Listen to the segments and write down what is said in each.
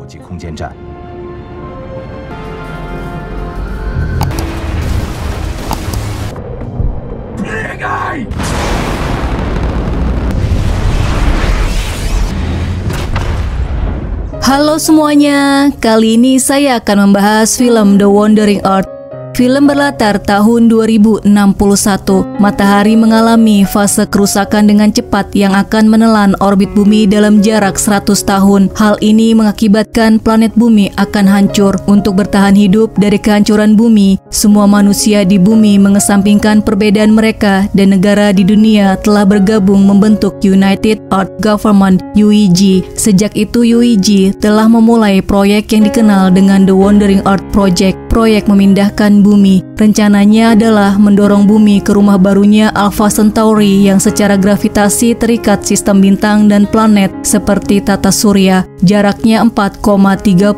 际空间站。 Halo semuanya, kali ini saya akan membahas film The Wandering Earth. Film berlatar tahun 2061. Matahari mengalami fase kerusakan dengan cepat yang akan menelan orbit bumi dalam jarak 100 tahun. Hal ini mengakibatkan planet bumi akan hancur. Untuk bertahan hidup dari kehancuran bumi, semua manusia di bumi mengesampingkan perbedaan mereka dan negara di dunia telah bergabung membentuk United Earth Government (UEG). Sejak itu UEG telah memulai proyek yang dikenal dengan The Wandering Earth Project. Proyek memindahkan bumi. Rencananya adalah mendorong bumi ke rumah barunya Alpha Centauri yang secara gravitasi terikat sistem bintang dan planet seperti tata surya. Jaraknya 4,38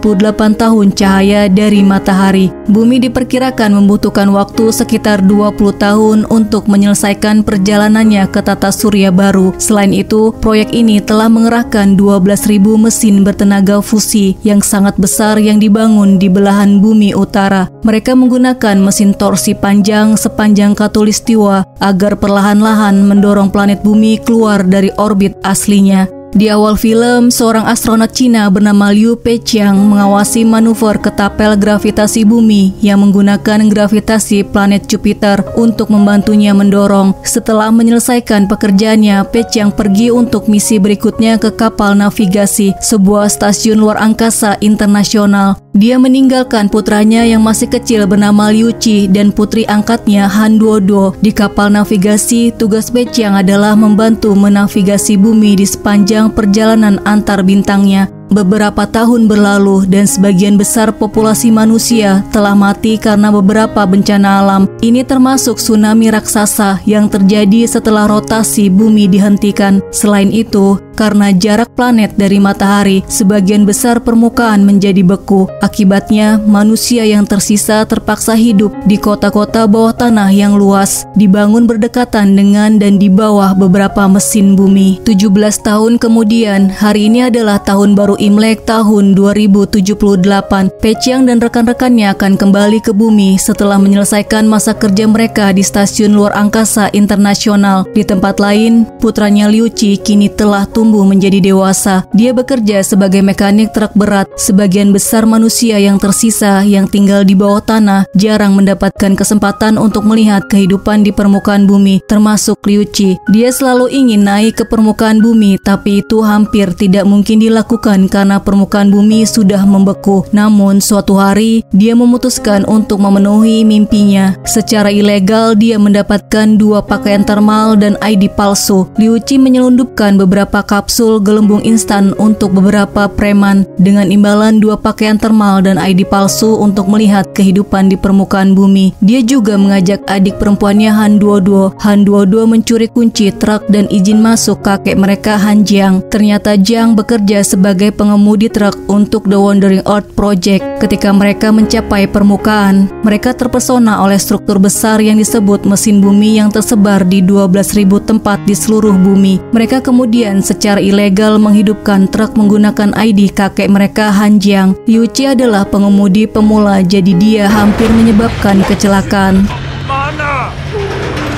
tahun cahaya dari matahari. Bumi diperkirakan membutuhkan waktu sekitar 20 tahun untuk menyelesaikan perjalanannya ke tata surya baru. Selain itu, proyek ini telah mengerahkan 12.000 mesin bertenaga fusi yang sangat besar yang dibangun di belahan bumi utara. Mereka menggunakan mesin torsi panjang sepanjang khatulistiwa agar perlahan-lahan mendorong planet bumi keluar dari orbit aslinya. Di awal film, seorang astronot Cina bernama Liu Peiqiang mengawasi manuver ketapel gravitasi bumi yang menggunakan gravitasi planet Jupiter untuk membantunya mendorong. Setelah menyelesaikan pekerjaannya, Peiqiang pergi untuk misi berikutnya ke kapal navigasi, sebuah stasiun luar angkasa internasional. Dia meninggalkan putranya yang masih kecil bernama Liu Qi dan putri angkatnya Han Duoduo. Di kapal navigasi, tugas Peiqiang adalah membantu menavigasi bumi di sepanjang perjalanan antar bintangnya. Beberapa tahun berlalu dan sebagian besar populasi manusia telah mati karena beberapa bencana alam. Ini termasuk tsunami raksasa yang terjadi setelah rotasi bumi dihentikan. Selain itu, karena jarak planet dari matahari, sebagian besar permukaan menjadi beku. Akibatnya, manusia yang tersisa terpaksa hidup di kota-kota bawah tanah yang luas, dibangun berdekatan dengan dan di bawah beberapa mesin bumi. 17 tahun kemudian, hari ini adalah tahun baru Imlek tahun 2078. Peiqiang dan rekan-rekannya akan kembali ke bumi setelah menyelesaikan masa kerja mereka di stasiun luar angkasa internasional. Di tempat lain, putranya Liu Qi kini telah tumbuh menjadi dewasa. Dia bekerja sebagai mekanik truk berat. Sebagian besar manusia yang tersisa yang tinggal di bawah tanah jarang mendapatkan kesempatan untuk melihat kehidupan di permukaan bumi, termasuk Liu Qi. Dia selalu ingin naik ke permukaan bumi, tapi itu hampir tidak mungkin dilakukan karena permukaan bumi sudah membeku. Namun suatu hari dia memutuskan untuk memenuhi mimpinya. Secara ilegal dia mendapatkan 2 pakaian thermal dan ID palsu. Liu Qi menyelundupkan beberapa kapsul gelembung instan untuk beberapa preman dengan imbalan 2 pakaian thermal dan ID palsu untuk melihat kehidupan di permukaan bumi. Dia juga mengajak adik perempuannya Han Duoduo. Han Duoduo mencuri kunci truk dan izin masuk kakek mereka Han Jiang. Ternyata Jiang bekerja sebagai pengemudi truk untuk The Wandering Earth Project. Ketika mereka mencapai permukaan, mereka terpesona oleh struktur besar yang disebut mesin bumi yang tersebar di 12.000 tempat di seluruh bumi. Mereka kemudian secara ilegal menghidupkan truk menggunakan ID kakek mereka Han Jiang. Liu Qi adalah pengemudi pemula, jadi dia hampir menyebabkan kecelakaan.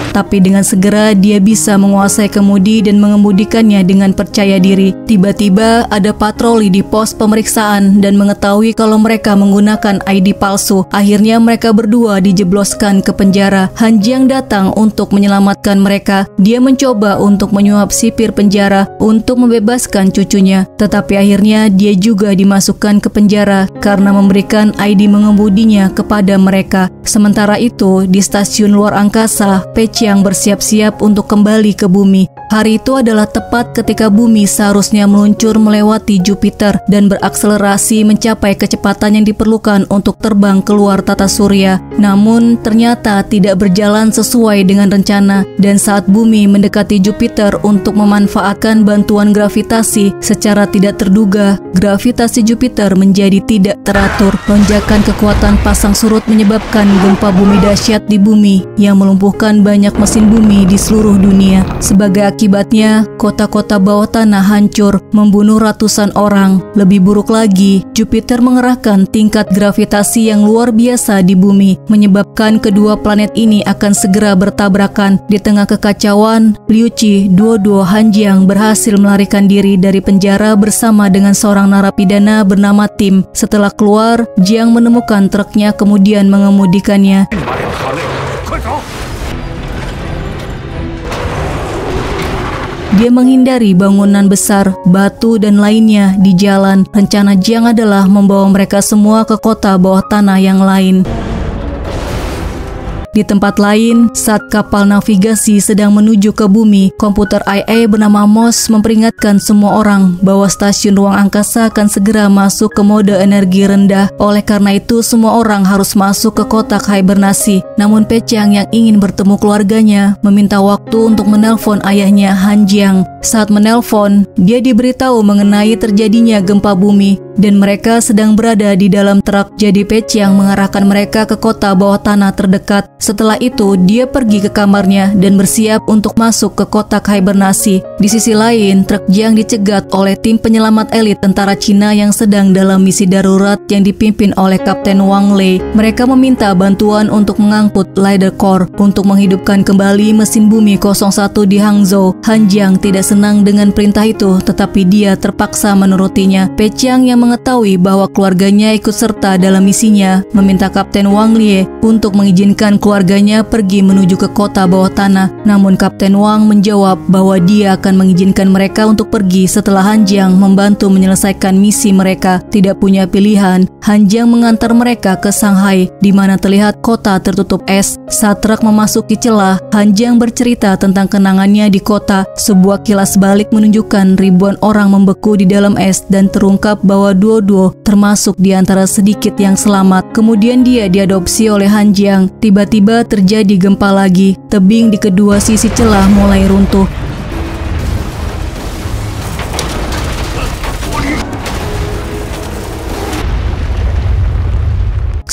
Tapi dengan segera dia bisa menguasai kemudi dan mengemudikannya dengan percaya diri. Tiba-tiba ada patroli di pos pemeriksaan dan mengetahui kalau mereka menggunakan ID palsu. Akhirnya mereka berdua dijebloskan ke penjara. Han Jiang datang untuk menyelamatkan mereka. Dia mencoba untuk menyuap sipir penjara untuk membebaskan cucunya. Tetapi akhirnya dia juga dimasukkan ke penjara karena memberikan ID mengemudinya kepada mereka. Sementara itu, di stasiun luar angkasa, Peiqiang bersiap-siap untuk kembali ke bumi. Hari itu adalah tepat ketika bumi seharusnya meluncur melewati Jupiter dan berakselerasi mencapai kecepatan yang diperlukan untuk terbang keluar tata surya. Namun ternyata tidak berjalan sesuai dengan rencana, dan saat bumi mendekati Jupiter untuk memanfaatkan bantuan gravitasi secara tidak terduga, gravitasi Jupiter menjadi tidak teratur. Lonjakan kekuatan pasang surut menyebabkan gempa bumi dahsyat di bumi yang melumpuhkan banyak mesin bumi di seluruh dunia. Sebagai Akibatnya, kota-kota bawah tanah hancur, membunuh ratusan orang. Lebih buruk lagi, Jupiter mengerahkan tingkat gravitasi yang luar biasa di bumi, menyebabkan kedua planet ini akan segera bertabrakan. Di tengah kekacauan, Liu Qi, Duo Hanjiang berhasil melarikan diri dari penjara bersama dengan seorang narapidana bernama Tim. Setelah keluar, Jiang menemukan truknya kemudian mengemudikannya. Dia menghindari bangunan besar, batu, dan lainnya di jalan. Rencana Jiang adalah membawa mereka semua ke kota bawah tanah yang lain. Di tempat lain, saat kapal navigasi sedang menuju ke bumi, komputer IA bernama MOS memperingatkan semua orang bahwa stasiun ruang angkasa akan segera masuk ke mode energi rendah. Oleh karena itu, semua orang harus masuk ke kotak hibernasi. Namun Pechang yang ingin bertemu keluarganya meminta waktu untuk menelpon ayahnya Han Jiang. Saat menelpon, dia diberitahu mengenai terjadinya gempa bumi dan mereka sedang berada di dalam truk. Jadi Pechang mengarahkan mereka ke kota bawah tanah terdekat. Setelah itu, dia pergi ke kamarnya dan bersiap untuk masuk ke kotak hibernasi. Di sisi lain, truk Jiang dicegat oleh tim penyelamat elit tentara Cina yang sedang dalam misi darurat yang dipimpin oleh Kapten Wang Lei. Mereka meminta bantuan untuk mengangkut Leader Core untuk menghidupkan kembali mesin bumi 01 di Hangzhou. Han Jiang tidak senang dengan perintah itu, tetapi dia terpaksa menurutinya. Pechang yang mengetahui bahwa keluarganya ikut serta dalam misinya, meminta Kapten Wang Lei untuk mengizinkan keluarganya pergi menuju ke kota bawah tanah. Namun Kapten Wang menjawab bahwa dia akan mengizinkan mereka untuk pergi setelah Han Jiang membantu menyelesaikan misi mereka. Tidak punya pilihan, Han Jiang mengantar mereka ke Shanghai, di mana terlihat kota tertutup es. Saat truk memasuki celah, Han Jiang bercerita tentang kenangannya di kota. Sebuah kilas balik menunjukkan ribuan orang membeku di dalam es dan terungkap bahwa Duo termasuk di antara sedikit yang selamat. Kemudian dia diadopsi oleh Han Jiang. Tiba-tiba terjadi gempa lagi. Tebing di kedua sisi celah mulai runtuh.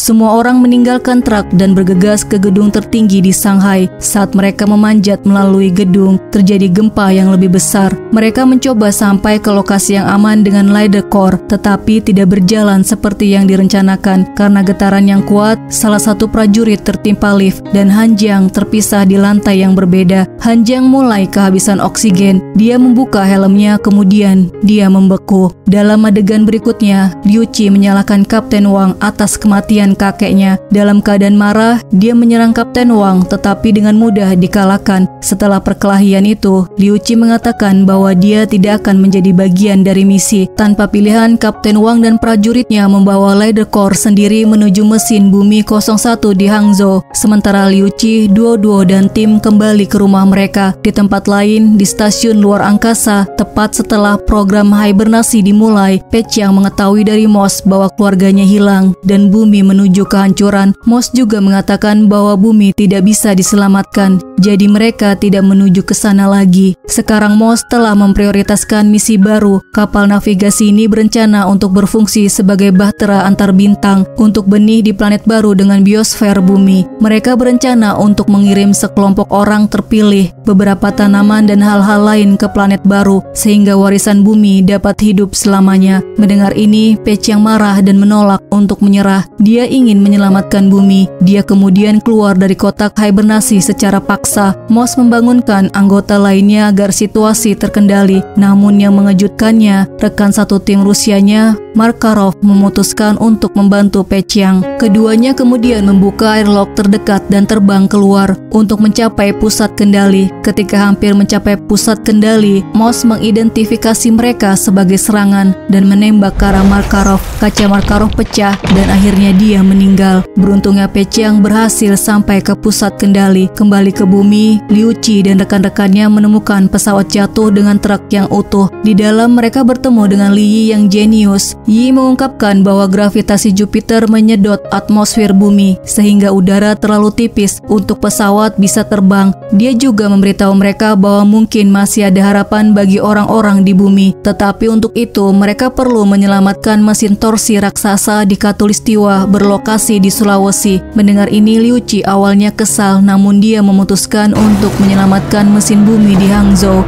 Semua orang meninggalkan truk dan bergegas ke gedung tertinggi di Shanghai. Saat mereka memanjat melalui gedung, terjadi gempa yang lebih besar. Mereka mencoba sampai ke lokasi yang aman dengan Leader Core, tetapi tidak berjalan seperti yang direncanakan. Karena getaran yang kuat, salah satu prajurit tertimpa lift dan Han Jiang terpisah di lantai yang berbeda. Han Jiang mulai kehabisan oksigen. Dia membuka helmnya, kemudian dia membeku. Dalam adegan berikutnya, Liu Qi menyalahkan Kapten Wang atas kematian kakeknya. Dalam keadaan marah, dia menyerang Kapten Wang tetapi dengan mudah dikalahkan. Setelah perkelahian itu, Liu Qi mengatakan bahwa dia tidak akan menjadi bagian dari misi. Tanpa pilihan, Kapten Wang dan prajuritnya membawa Leader Core sendiri menuju mesin bumi 01 di Hangzhou. Sementara Liu Qi, Duo dan tim kembali ke rumah mereka. Di tempat lain, di stasiun luar angkasa, tepat setelah program hibernasi dimulai, Pechang mengetahui dari MOS bahwa keluarganya hilang dan bumi menuju kehancuran. MOS juga mengatakan bahwa bumi tidak bisa diselamatkan, jadi mereka tidak menuju ke sana lagi. Sekarang MOS telah memprioritaskan misi baru. Kapal navigasi ini berencana untuk berfungsi sebagai bahtera antar bintang untuk benih di planet baru dengan biosfer bumi. Mereka berencana untuk mengirim sekelompok orang terpilih, beberapa tanaman dan hal-hal lain ke planet baru sehingga warisan bumi dapat hidup selamanya. Mendengar ini, Pechang marah dan menolak untuk menyerah. Dia ingin menyelamatkan bumi. Dia kemudian keluar dari kotak hibernasi secara paksa. MOS membangunkan anggota lainnya agar situasi terkendali. Namun yang mengejutkannya, rekan satu tim Rusianya, Markarov, memutuskan untuk membantu Pechang. Keduanya kemudian membuka airlock terdekat dan terbang keluar untuk mencapai pusat kendali. Ketika hampir mencapai pusat kendali, MOS mengidentifikasi mereka sebagai serangan dan menembak ke arah Markarov. Kaca Markarov pecah dan akhirnya dia meninggal. Beruntungnya Pechang berhasil sampai ke pusat kendali. Kembali ke bumi, Liu Qi dan rekan-rekannya menemukan pesawat jatuh dengan truk yang utuh. Di dalam mereka bertemu dengan Li Yi yang jenius. Yi mengungkapkan bahwa gravitasi Jupiter menyedot atmosfer bumi sehingga udara terlalu tipis untuk pesawat bisa terbang. Dia juga memberitahu mereka bahwa mungkin masih ada harapan bagi orang-orang di bumi. Tetapi untuk itu mereka perlu menyelamatkan mesin torsi raksasa di Khatulistiwa berlokasi ke lokasi di Sulawesi. Mendengar ini, Liu Qi awalnya kesal, namun dia memutuskan untuk menyelamatkan mesin bumi di Hangzhou.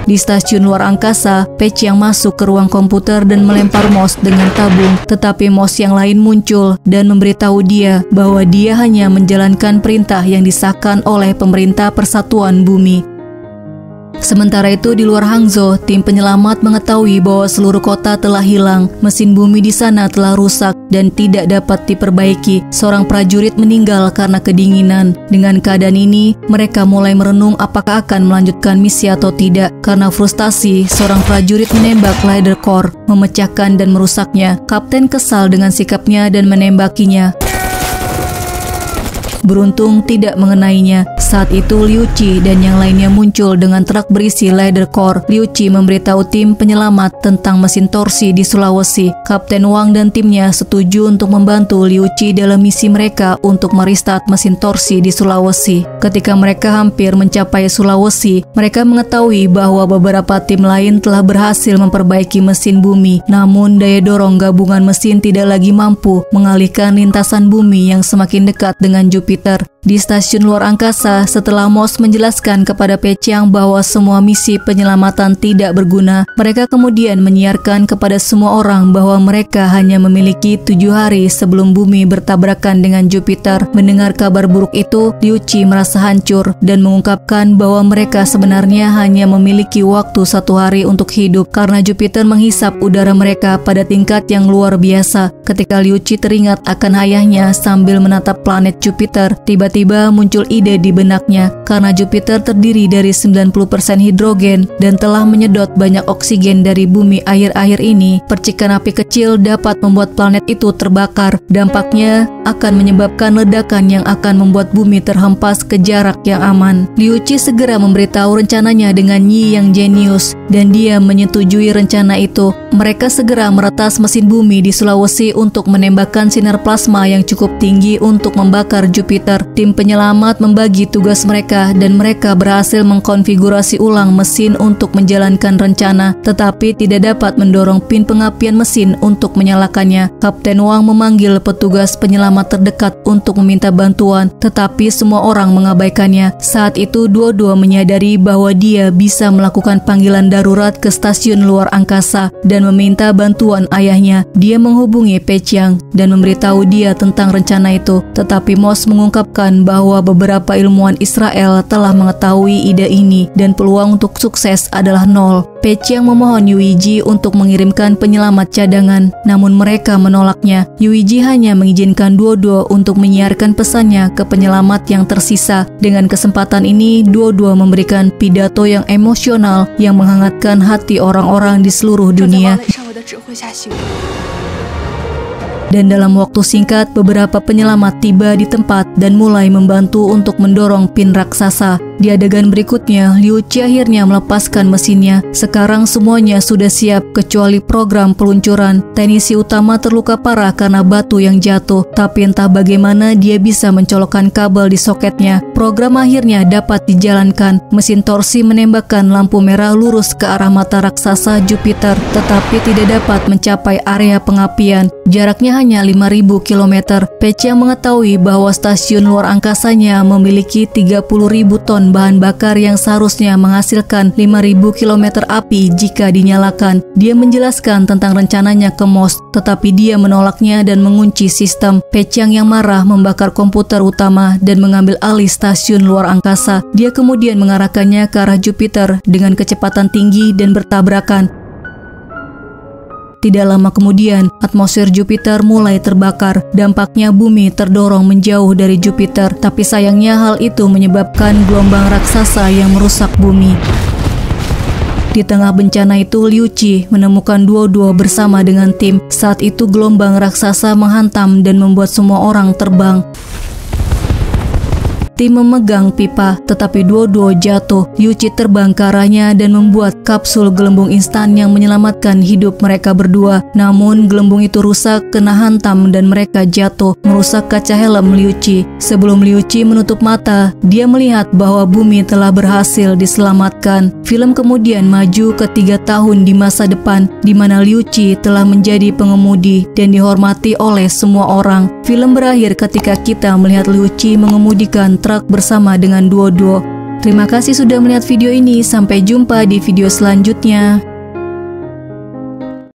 Di stasiun luar angkasa, Pe Chiang masuk ke ruang komputer dan melempar mouse dengan tabung, tetapi mouse yang lain muncul dan memberitahu dia bahwa dia hanya menjalankan perintah yang disahkan oleh pemerintah Persatuan Bumi. Sementara itu di luar Hangzhou, tim penyelamat mengetahui bahwa seluruh kota telah hilang, mesin bumi di sana telah rusak dan tidak dapat diperbaiki. Seorang prajurit meninggal karena kedinginan. Dengan keadaan ini, mereka mulai merenung apakah akan melanjutkan misi atau tidak. Karena frustasi, seorang prajurit menembak Leader Corps, memecahkan dan merusaknya. Kapten kesal dengan sikapnya dan menembakinya. Beruntung tidak mengenainya. Saat itu Liu Qi dan yang lainnya muncul dengan truk berisi Leader Corps. Liu Qi memberitahu tim penyelamat tentang mesin torsi di Sulawesi. Kapten Wang dan timnya setuju untuk membantu Liu Qi dalam misi mereka untuk merestart mesin torsi di Sulawesi. Ketika mereka hampir mencapai Sulawesi, mereka mengetahui bahwa beberapa tim lain telah berhasil memperbaiki mesin bumi. Namun daya dorong gabungan mesin tidak lagi mampu mengalihkan lintasan bumi yang semakin dekat dengan Jupiter. Di stasiun luar angkasa, setelah Moss menjelaskan kepada Pe Chiang bahwa semua misi penyelamatan tidak berguna, mereka kemudian menyiarkan kepada semua orang bahwa mereka hanya memiliki 7 hari sebelum bumi bertabrakan dengan Jupiter. Mendengar kabar buruk itu, Liu Qi merasa hancur dan mengungkapkan bahwa mereka sebenarnya hanya memiliki waktu 1 hari untuk hidup karena Jupiter menghisap udara mereka pada tingkat yang luar biasa. Ketika Liu Qi teringat akan ayahnya sambil menatap planet Jupiter, tiba-tiba muncul ide di benaknya. Karena Jupiter terdiri dari 90% hidrogen dan telah menyedot banyak oksigen dari bumi akhir-akhir ini, percikan api kecil dapat membuat planet itu terbakar. Dampaknya akan menyebabkan ledakan yang akan membuat bumi terhempas ke jarak yang aman. Liu Qi segera memberitahu rencananya dengan Yi yang jenius, dan dia menyetujui rencana itu. Mereka segera meretas mesin bumi di Sulawesi untuk menembakkan sinar plasma yang cukup tinggi untuk membakar Jupiter. Tim penyelamat membagi tugas mereka dan mereka berhasil mengkonfigurasi ulang mesin untuk menjalankan rencana, tetapi tidak dapat mendorong pin pengapian mesin untuk menyalakannya. Kapten Wang memanggil petugas penyelamat terdekat untuk meminta bantuan, tetapi semua orang mengabaikannya. Saat itu dua-dua menyadari bahwa dia bisa melakukan panggilan darurat ke stasiun luar angkasa dan meminta bantuan ayahnya. Dia menghubungi Pe Chiang dan memberitahu dia tentang rencana itu, tetapi Moss mengungkapkan bahwa beberapa ilmuwan Israel telah mengetahui ide ini dan peluang untuk sukses adalah 0. Pe Chiang memohon Yuiji untuk mengirimkan penyelamat cadangan, namun mereka menolaknya. Yuiji hanya mengizinkan dua-dua untuk menyiarkan pesannya ke penyelamat yang tersisa. Dengan kesempatan ini, dua-dua memberikan pidato yang emosional yang menghangatkan hati orang-orang di seluruh dunia. Dan dalam waktu singkat, beberapa penyelamat tiba di tempat dan mulai membantu untuk mendorong pin raksasa. Di adegan berikutnya, Liu Qi akhirnya melepaskan mesinnya. Sekarang semuanya sudah siap kecuali program peluncuran. Teknisi utama terluka parah karena batu yang jatuh, tapi entah bagaimana dia bisa mencolokkan kabel di soketnya. Program akhirnya dapat dijalankan. Mesin torsi menembakkan lampu merah lurus ke arah mata raksasa Jupiter, tetapi tidak dapat mencapai area pengapian. Jaraknya hanya 5.000 km. Pe Chiang mengetahui bahwa stasiun luar angkasanya memiliki 30.000 ton bahan bakar yang seharusnya menghasilkan 5.000 km api jika dinyalakan. Dia menjelaskan tentang rencananya ke Moss, tetapi dia menolaknya dan mengunci sistem. Pe Chiang yang marah membakar komputer utama dan mengambil alih stasiun luar angkasa. Dia kemudian mengarahkannya ke arah Jupiter dengan kecepatan tinggi dan bertabrakan. Tidak lama kemudian, atmosfer Jupiter mulai terbakar. Dampaknya bumi terdorong menjauh dari Jupiter, tapi sayangnya hal itu menyebabkan gelombang raksasa yang merusak bumi. Di tengah bencana itu, Liu Qi menemukan dua-dua bersama dengan tim. Saat itu gelombang raksasa menghantam dan membuat semua orang terbang. Tim memegang pipa, tetapi Duo jatuh. Liuci terbang ke arahnya dan membuat kapsul gelembung instan yang menyelamatkan hidup mereka berdua. Namun gelembung itu rusak, kena hantam dan mereka jatuh, merusak kaca helm Liuci. Sebelum Liuci menutup mata, dia melihat bahwa bumi telah berhasil diselamatkan. Film kemudian maju ke 3 tahun di masa depan, di mana Liuci telah menjadi pengemudi dan dihormati oleh semua orang. Film berakhir ketika kita melihat Liuci mengemudikan truk bersama dengan Duo. Terima kasih sudah melihat video ini, sampai jumpa di video selanjutnya.